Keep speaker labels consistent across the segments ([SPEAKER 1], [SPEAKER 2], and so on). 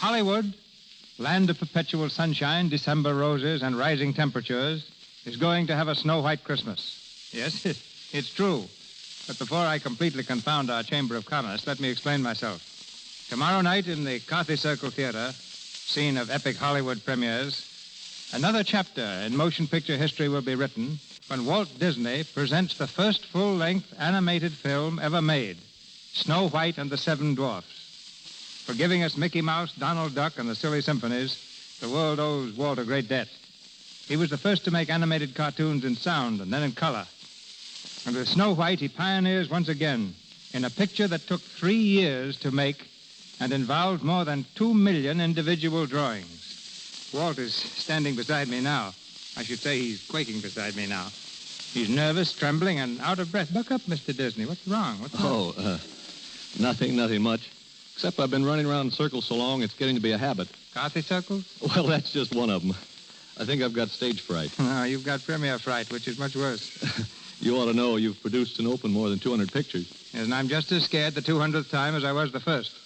[SPEAKER 1] Hollywood, land of perpetual sunshine, December roses, and rising temperatures, is going to have a Snow White Christmas. Yes, it's true. But before I completely confound our Chamber of Commerce, let me explain myself. Tomorrow night in the Carthy Circle Theater, scene of epic Hollywood premieres, another chapter in motion picture history will be written when Walt Disney presents the first full-length animated film ever made, Snow White and the Seven Dwarfs. For giving us Mickey Mouse, Donald Duck, and the Silly Symphonies, the world owes Walt a great debt. He was the first to make animated cartoons in sound and then in color. And with Snow White, he pioneers once again in a picture that took 3 years to make and involved more than 2 million individual drawings. Walt is standing beside me now. I should say he's quaking beside me now. He's nervous, trembling, and out of breath. Buck up, Mr. Disney. What's wrong?
[SPEAKER 2] Nothing much. Except I've been running around in circles so long, it's getting to be a habit.
[SPEAKER 1] Carthy circles?
[SPEAKER 2] Well, that's just one of them. I think I've got stage fright.
[SPEAKER 1] No, you've got premiere fright, which is much worse.
[SPEAKER 2] You ought to know you've produced and opened more than 200 pictures.
[SPEAKER 1] Yes, and I'm just as scared the 200th time as I was the first.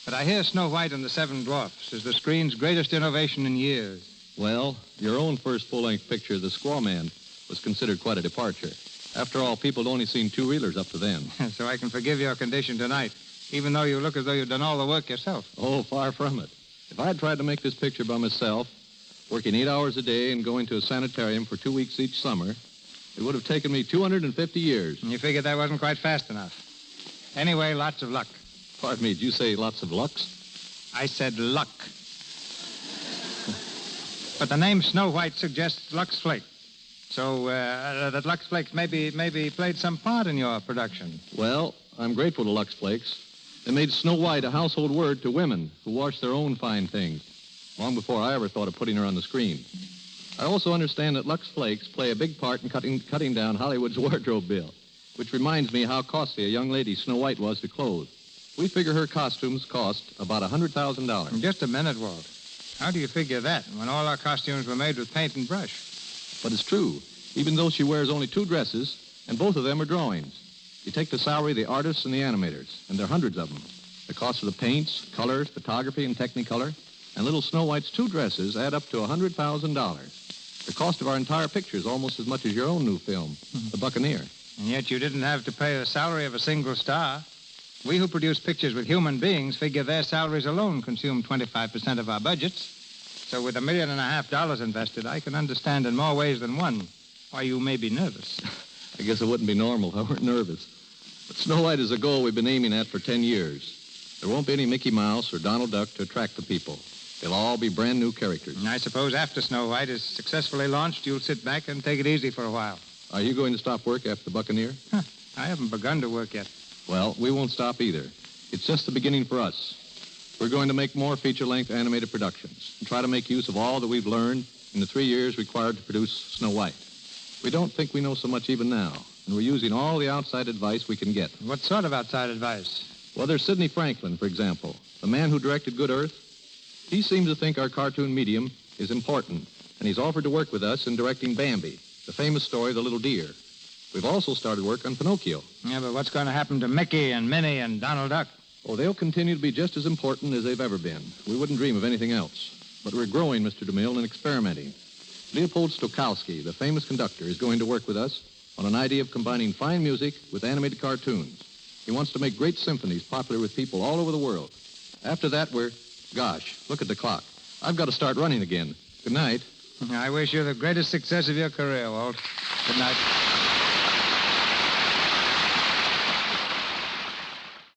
[SPEAKER 1] But I hear Snow White and the Seven Dwarfs is the screen's greatest innovation in years.
[SPEAKER 2] Well, your own first full-length picture, The Squaw Man, was considered quite a departure. After all, people had only seen two-reelers up to then.
[SPEAKER 1] So I can forgive your condition tonight, even though you look as though you've done all the work yourself.
[SPEAKER 2] Oh, far from it. If I had tried to make this picture by myself, working 8 hours a day and going to a sanitarium for 2 weeks each summer, it would have taken me 250 years.
[SPEAKER 1] And you figured that wasn't quite fast enough. Anyway, lots of luck.
[SPEAKER 2] Pardon me, did you say lots of lucks?
[SPEAKER 1] I said luck. But the name Snow White suggests Lux Flake. So that Lux Flakes maybe played some part in your production.
[SPEAKER 2] Well, I'm grateful to Lux Flakes. They made Snow White a household word to women who wash their own fine things, long before I ever thought of putting her on the screen. I also understand that Lux Flakes play a big part in cutting down Hollywood's wardrobe bill, which reminds me how costly a young lady Snow White was to clothe. We figure her costumes cost about $100,000.
[SPEAKER 1] Just a minute, Walt. How do you figure that when all our costumes were made with paint and brush?
[SPEAKER 2] But it's true, even though she wears only 2 dresses, and both of them are drawings. You take the salary of the artists and the animators, and there are hundreds of them. The cost of the paints, colors, photography, and Technicolor, and little Snow White's 2 dresses add up to $100,000. The cost of our entire picture is almost as much as your own new film, The Buccaneer.
[SPEAKER 1] And yet you didn't have to pay the salary of a single star. We who produce pictures with human beings figure their salaries alone consume 25% of our budgets. So with $1.5 million invested, I can understand in more ways than one why you may be nervous.
[SPEAKER 2] I guess it wouldn't be normal if I weren't nervous. But Snow White is a goal we've been aiming at for 10 years. There won't be any Mickey Mouse or Donald Duck to attract the people. They'll all be brand new characters.
[SPEAKER 1] And I suppose after Snow White is successfully launched, you'll sit back and take it easy for a while.
[SPEAKER 2] Are you going to stop work after The Buccaneer?
[SPEAKER 1] I haven't begun to work yet.
[SPEAKER 2] Well, we won't stop either. It's just the beginning for us. We're going to make more feature-length animated productions and try to make use of all that we've learned in the 3 years required to produce Snow White. We don't think we know so much even now, and we're using all the outside advice we can get.
[SPEAKER 1] What sort of outside advice?
[SPEAKER 2] Well, there's Sidney Franklin, for example, the man who directed Good Earth. He seems to think our cartoon medium is important, and he's offered to work with us in directing Bambi, the famous story of the little deer. We've also started work on Pinocchio.
[SPEAKER 1] Yeah, but what's going to happen to Mickey and Minnie and Donald Duck?
[SPEAKER 2] Oh, they'll continue to be just as important as they've ever been. We wouldn't dream of anything else. But we're growing, Mr. DeMille, and experimenting. Leopold Stokowski, the famous conductor, is going to work with us on an idea of combining fine music with animated cartoons. He wants to make great symphonies popular with people all over the world. After that, Gosh, look at the clock. I've got to start running again. Good night.
[SPEAKER 1] I wish you the greatest success of your career, Walt. Good night.